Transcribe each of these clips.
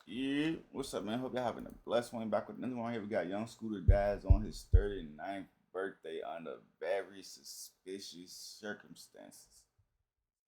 Yeah, what's up, man? Hope y'all having a blessed one. Back with another one here. We got Young Scooter dies on his 39th birthday under very suspicious circumstances.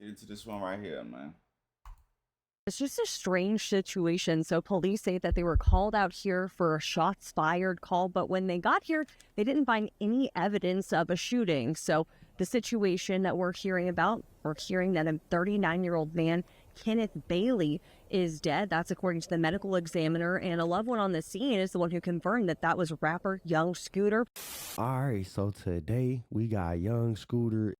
Get into this one right here, man. It's just a strange situation. So police say that they were called out here for a shots fired call, but when they got here, they didn't find any evidence of a shooting. So the situation that we're hearing about, we're hearing that a 39-year-old man, Kenneth Bailey, is dead. That's according to the medical examiner, and a loved one on the scene is the one who confirmed that that was rapper Young Scooter. All right, so today we got Young Scooter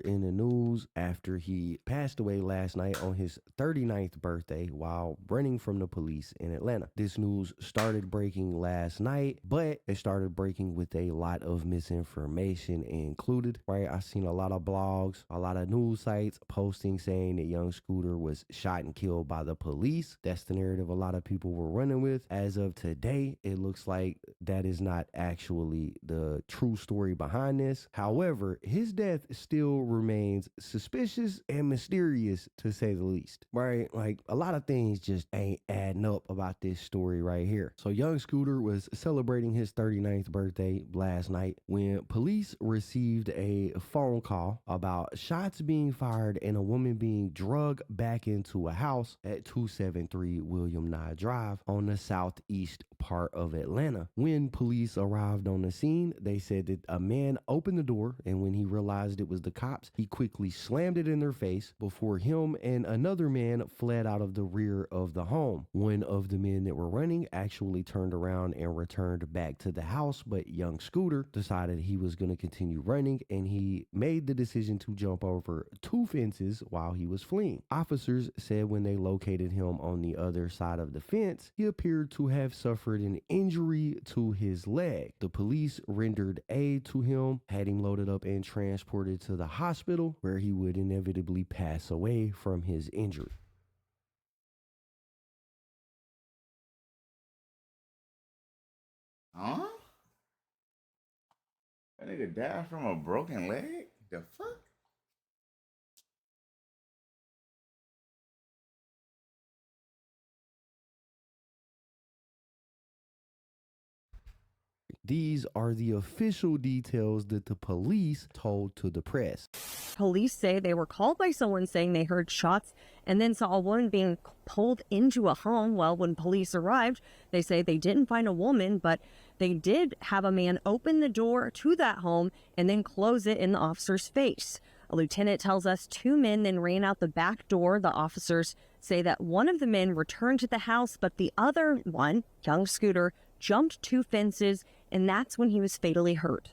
in the news after he passed away last night on his 39th birthday while running from the police in Atlanta. This news started breaking last night, but it started breaking with a lot of misinformation included, right? I seen a lot of blogs, a lot of news sites posting saying that Young Scooter was shot and killed by the police. That's the narrative a lot of people were running with. As of today, it looks like that is not actually the true story behind this. However, his death still remains suspicious and mysterious, to say the least, right? Like, a lot of things just ain't adding up about this story right here. So Young Scooter was celebrating his 39th birthday last night when police received a phone call about shots being fired and a woman being drugged back into a house at 273 William Nye Drive on the southeast part of Atlanta. When police arrived on the scene, they said that a man opened the door, and when he realized it was the cops, he quickly slammed it in their face before him and another man fled out of the rear of the home. One of the men that were running actually turned around and returned back to the house, but Young Scooter decided he was going to continue running, and he made the decision to jump over two fences while he was fleeing. Officers said when they located him on the other side of the fence, he appeared to have suffered an injury to his leg. The police rendered aid to him, had him loaded up and transported to the hospital where he would inevitably pass away from his injury. Huh? That nigga died from a broken leg? The fuck? These are the official details that the police told to the press. Police say they were called by someone saying they heard shots and then saw a woman being pulled into a home. Well, when police arrived, they say they didn't find a woman, but they did have a man open the door to that home and then close it in the officer's face. A lieutenant tells us two men then ran out the back door. The officers say that one of the men returned to the house, but the other one, Young Scooter, jumped two fences, and that's when he was fatally hurt.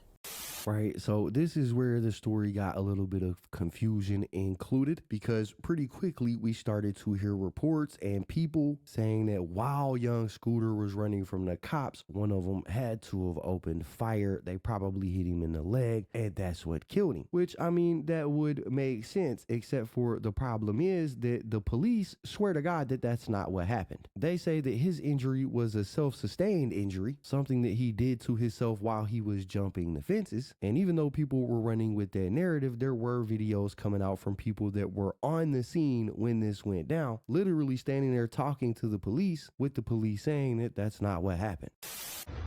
Right, so this is where the story got a little bit of confusion included, because pretty quickly we started to hear reports and people saying that while Young Scooter was running from the cops, one of them had to have opened fire. They probably hit him in the leg, and that's what killed him. Which, I mean, that would make sense, except for the problem is that the police swear to God that that's not what happened. They say that his injury was a self-sustained injury, something that he did to himself while he was jumping the fences. And even though people were running with that narrative, there were videos coming out from people that were on the scene when this went down, literally standing there talking to the police, with the police saying that that's not what happened.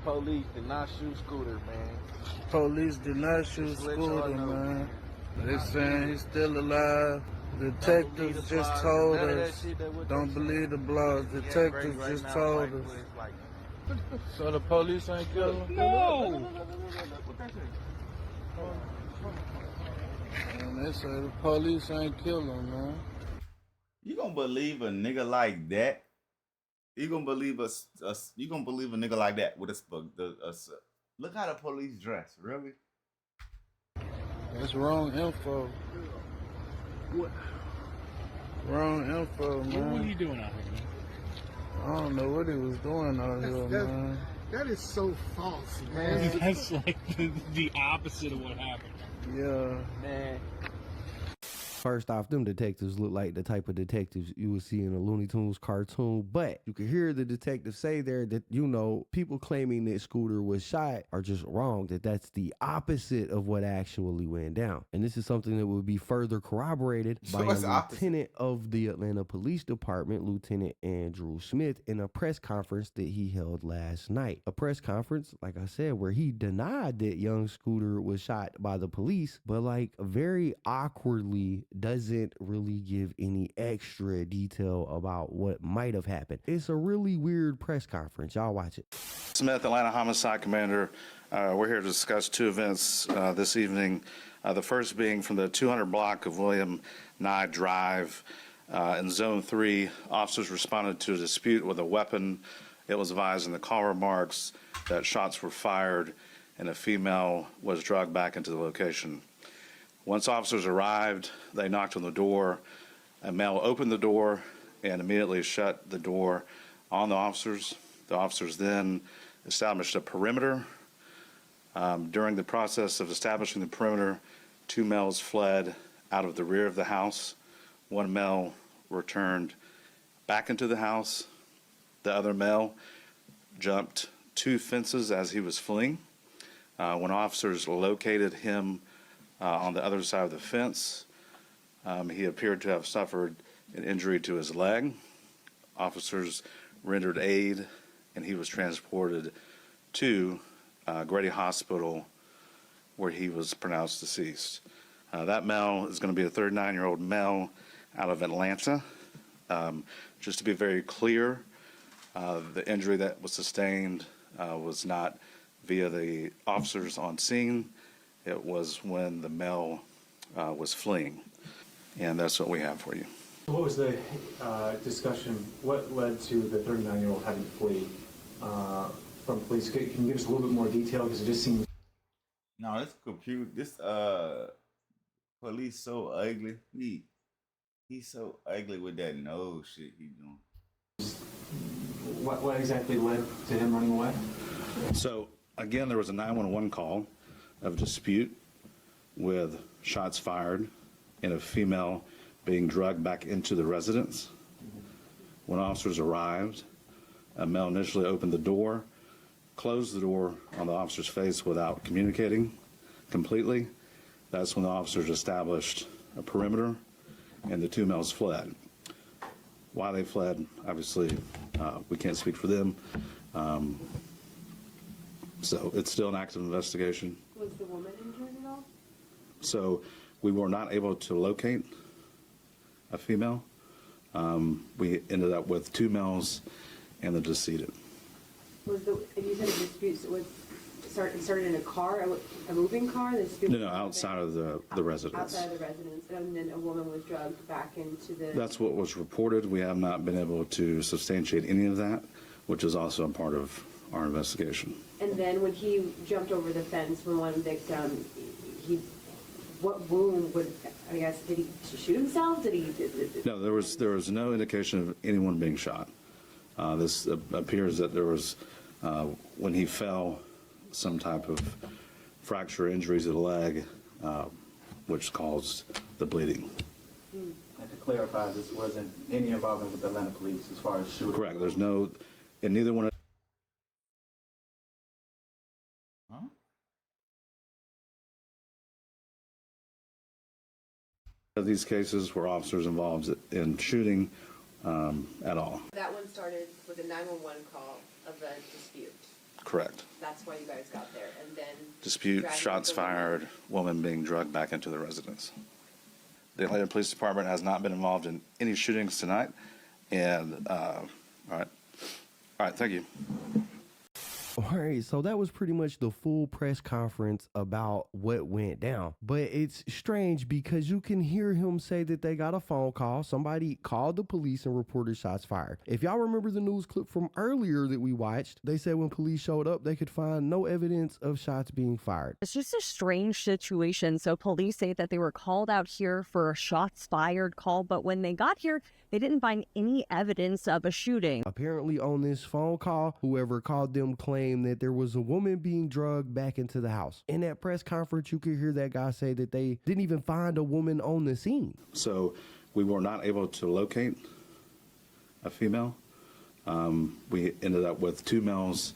Police did not shoot Scooter, man. Police did not shoot Scooter, man. They saying he's still alive. Detectives just told us. Don't believe the blogs. Detectives just told us. So the police ain't killed him? No! And they say the police ain't kill him, man. You gonna believe a nigga like that? You gonna believe you gonna believe a nigga like that with a look how the police dress, really? That's wrong info. What? Wrong info, man. What was he doing out here, man? I don't know what he was doing out here, man. That is so false, man. That's like the opposite of what happened. Yeah. Man. First off, them detectives look like the type of detectives you would see in a Looney Tunes cartoon, but you can hear the detective say there that, you know, people claiming that Scooter was shot are just wrong, that that's the opposite of what actually went down. And this is something that will be further corroborated by a what's the opposite? lieutenant of the Atlanta Police Department, Lieutenant Andrew Smith, in a press conference that he held last night. A press conference, like I said, where he denied that young Scooter was shot by the police, but like very awkwardly doesn't really give any extra detail about what might have happened. It's a really weird press conference. Y'all watch it. Smith, Atlanta Homicide Commander. We're here to discuss two events this evening. The first being from the 200 block of William Nye Drive in Zone 3. Officers responded to a dispute with a weapon. It was advised in the call remarks that shots were fired and a female was dragged back into the location. Once officers arrived, they knocked on the door. A male opened the door and immediately shut the door on the officers. The officers then established a perimeter. During the process of establishing the perimeter, two males fled out of the rear of the house. One male returned back into the house. The other male jumped two fences as he was fleeing. When officers located him on the other side of the fence, he appeared to have suffered an injury to his leg. Officers rendered aid, and he was transported to Grady Hospital, where he was pronounced deceased. That male is going to be a 39-year-old male out of Atlanta. Just to be very clear, the injury that was sustained was not via the officers on scene. It was when the male was fleeing, and that's what we have for you. What was the discussion? What led to the 39-year-old having to flee from police? Can you give us a little bit more detail, because it just seems... No, this computer, this police so ugly. He's so ugly with that nose shit he doing. What exactly led to him running away? So, again, there was a 911 call of dispute with shots fired and a female being dragged back into the residence. When officers arrived, a male initially opened the door, closed the door on the officer's face without communicating completely. That's when the officers established a perimeter and the two males fled. Why they fled, obviously, we can't speak for them. So it's still an active investigation. Was the woman injured at all? So we were not able to locate a female. We ended up with two males and the decedent. Was the, and you said a dispute, so it started in a car, a moving car? The dispute No, outside of the residence. Outside of the residence, and then a woman was drugged back into the... That's what was reported. We have not been able to substantiate any of that, which is also a part of our investigation. And then when he jumped over the fence from one victim, what wound would, I guess, did he shoot himself? No, there was no indication of anyone being shot. This appears that there was, when he fell, some type of fracture injuries to the leg, which caused the bleeding. And to clarify, this wasn't any involvement with the Atlanta police as far as shooting? Correct. There's no, in neither one of these cases were officers involved in shooting at all. That one started with a 911 call of a dispute. Correct. That's why you guys got there, and then... Dispute, shots fired, woman being drugged back into the residence. The Atlanta Police Department has not been involved in any shootings tonight, and, all right, thank you. All right, so that was pretty much the full press conference about what went down. But it's strange because you can hear him say that they got a phone call. Somebody called the police and reported shots fired. If y'all remember the news clip from earlier that we watched, they said when police showed up, they could find no evidence of shots being fired. It's just a strange situation. So police say that they were called out here for a shots fired call, but when they got here, they didn't find any evidence of a shooting. Apparently on this phone call, whoever called them claimed claimed that there was a woman being drugged back into the house. In that press conference, you could hear that guy say that they didn't even find a woman on the scene. So we were not able to locate a female. We ended up with 2 males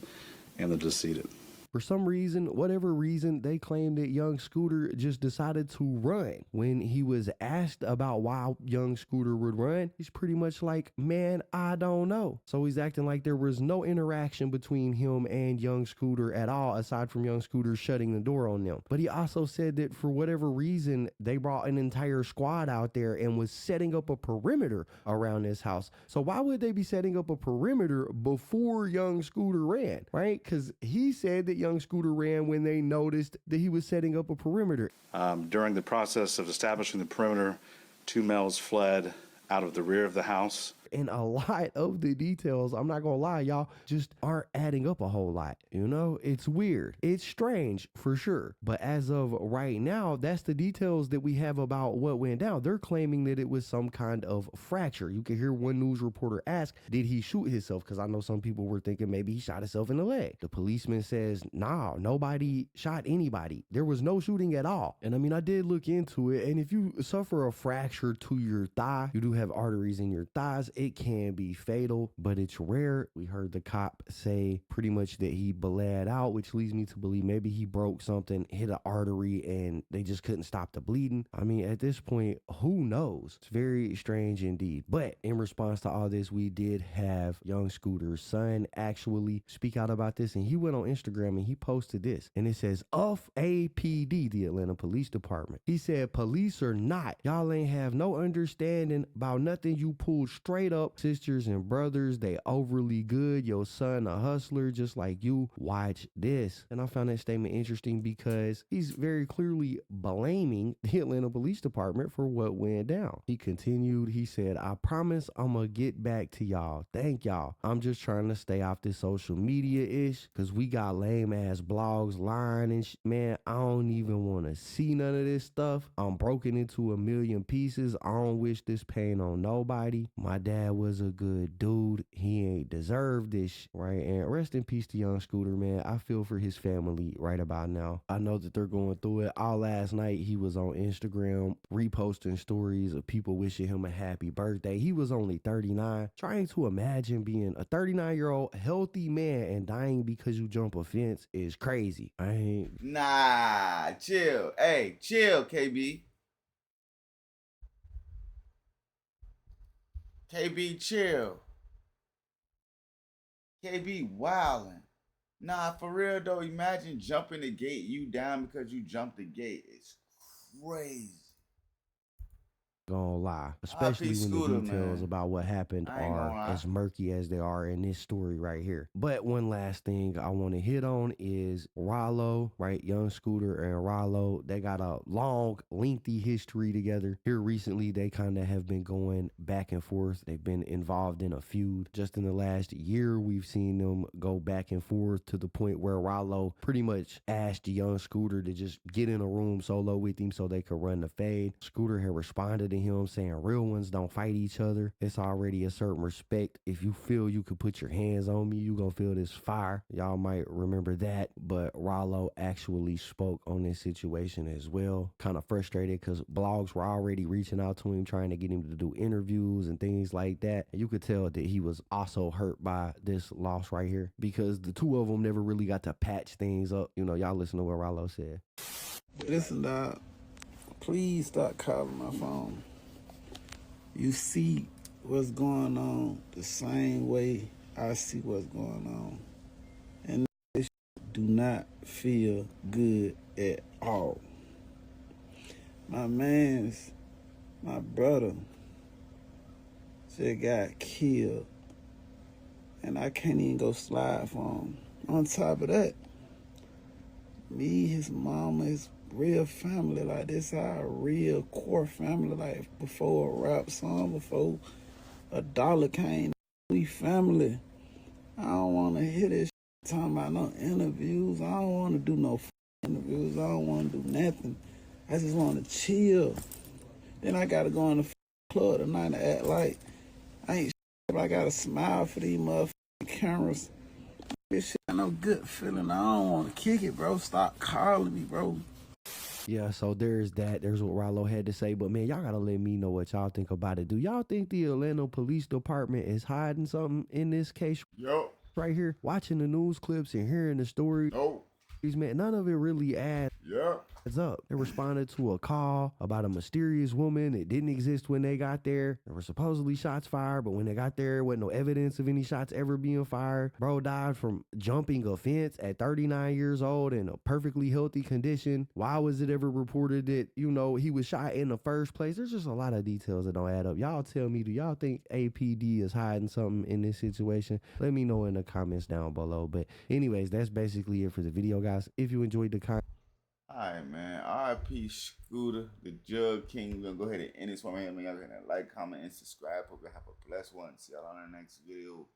and the decedent. For some reason, whatever reason, they claim that young Scooter just decided to run. When he was asked about why young Scooter would run, he's pretty much like, man, I don't know. So he's acting like there was no interaction between him and young Scooter at all, aside from young Scooter shutting the door on them. But he also said that for whatever reason, they brought an entire squad out there and was setting up a perimeter around this house. So why would they be setting up a perimeter before young Scooter ran, right? Because he said that young Scooter ran when they noticed that he was setting up a perimeter. During the process of establishing the perimeter, 2 males fled out of the rear of the house. And a lot of the details, I'm not gonna lie, y'all, just aren't adding up a whole lot. You know, it's weird. It's strange for sure. But as of right now, that's the details that we have about what went down. They're claiming that it was some kind of fracture. You can hear one news reporter ask, did he shoot himself? Because I know some people were thinking maybe he shot himself in the leg. The policeman says, nah, nobody shot anybody. There was no shooting at all. And I mean, I did look into it. And if you suffer a fracture to your thigh, you do have arteries in your thighs, it can be fatal, but it's rare. We heard the cop say pretty much that he bled out, which leads me to believe maybe he broke something, hit an artery, and they just couldn't stop the bleeding. I mean, at this point, who knows? It's very strange indeed. But in response to all this, we did have young Scooter's son actually speak out about this, and he went on Instagram and he posted this, and it says, "Of APD, the Atlanta Police Department." He said, "Police or not, y'all ain't have no understanding about nothing. You pulled straight up, sisters and brothers, they overly good. Your son a hustler just like you. Watch this." And I found that statement interesting because he's very clearly blaming the Atlanta Police Department for what went down. He continued, he said, "I promise I'm gonna get back to y'all. Thank y'all. I'm just trying to stay off this social media-ish because we got lame ass blogs lying and man, I don't even want to see none of this stuff. I'm broken into a million pieces. I don't wish this pain on nobody. My dad was a good dude. He ain't deserved this," right? And rest in peace to young Scooter, man. I feel for his family right about now. I know that they're going through it. All last night, he was on Instagram reposting stories of people wishing him a happy birthday. He was only 39. Trying to imagine being a 39-year-old healthy man and dying because you jump a fence is crazy. I ain't... Nah, chill. Hey, chill, KB. KB, chill. KB wildin'. Nah, for real though, imagine jumping the gate, you down because you jumped the gate. It's crazy. Gonna lie, especially when Scooter, the details man. about what happened are as murky as they are in this story right here. But one last thing I want to hit on is Rollo, right? Young Scooter and Rollo, they got a long, lengthy history together. Here recently, they kind of have been going back and forth. They've been involved in a feud. Just in the last year, we've seen them go back and forth to the point where Rollo pretty much asked young Scooter to just get in a room solo with him so they could run the fade. Scooter had responded to him saying real ones don't fight each other. It's already a certain respect. If you feel you could put your hands on me, you gonna feel this fire. Y'all might remember that. But Rollo actually spoke on this situation as well. Kind of frustrated because blogs were already reaching out to him, trying to get him to do interviews and things like that. And you could tell that he was also hurt by this loss right here because the two of them never really got to patch things up. You know, y'all listen to what Rollo said. Listen, dog. Please stop calling my phone. You see what's going on the same way I see what's going on. And this do not feel good at all. My brother just got killed. And I can't even go slide for him. On top of that, me, his mama, his real family, like this our real core family, like before a rap song, before a dollar came, we family. I don't want to hear this talking about no interviews. I don't want to do no interviews. I don't want to do nothing. I just want to chill. Then I got to go in the club tonight and act like I ain't but I got to smile for these motherfucking cameras. This shit ain't no good feeling. I don't want to kick it, bro. Stop calling me, bro. Yeah, so there's that. There's what Rollo had to say. But man, y'all gotta let me know what y'all think about it. Do y'all think the Atlanta Police Department is hiding something in this case? Yo. Right here, watching the news clips and hearing the stories, No. man, none of it really adds Yeah. up. They responded to a call about a mysterious woman that didn't exist when they got there. There were supposedly shots fired, but when they got there, wasn't no evidence of any shots ever being fired. Bro died from jumping a fence at 39 years old in a perfectly healthy condition. Why was it ever reported that, you know, he was shot in the first place? There's just a lot of details that don't add up. Y'all tell me, do y'all think APD is hiding something in this situation? Let me know in the comments down below. But anyways, that's basically it for the video, guys. If you enjoyed the content, Alright, man. RIP Scooter, the Jug King. We're gonna go ahead and end this one, man. Y'all gonna like, comment, and subscribe. Hope you have a blessed one. See y'all on the next video.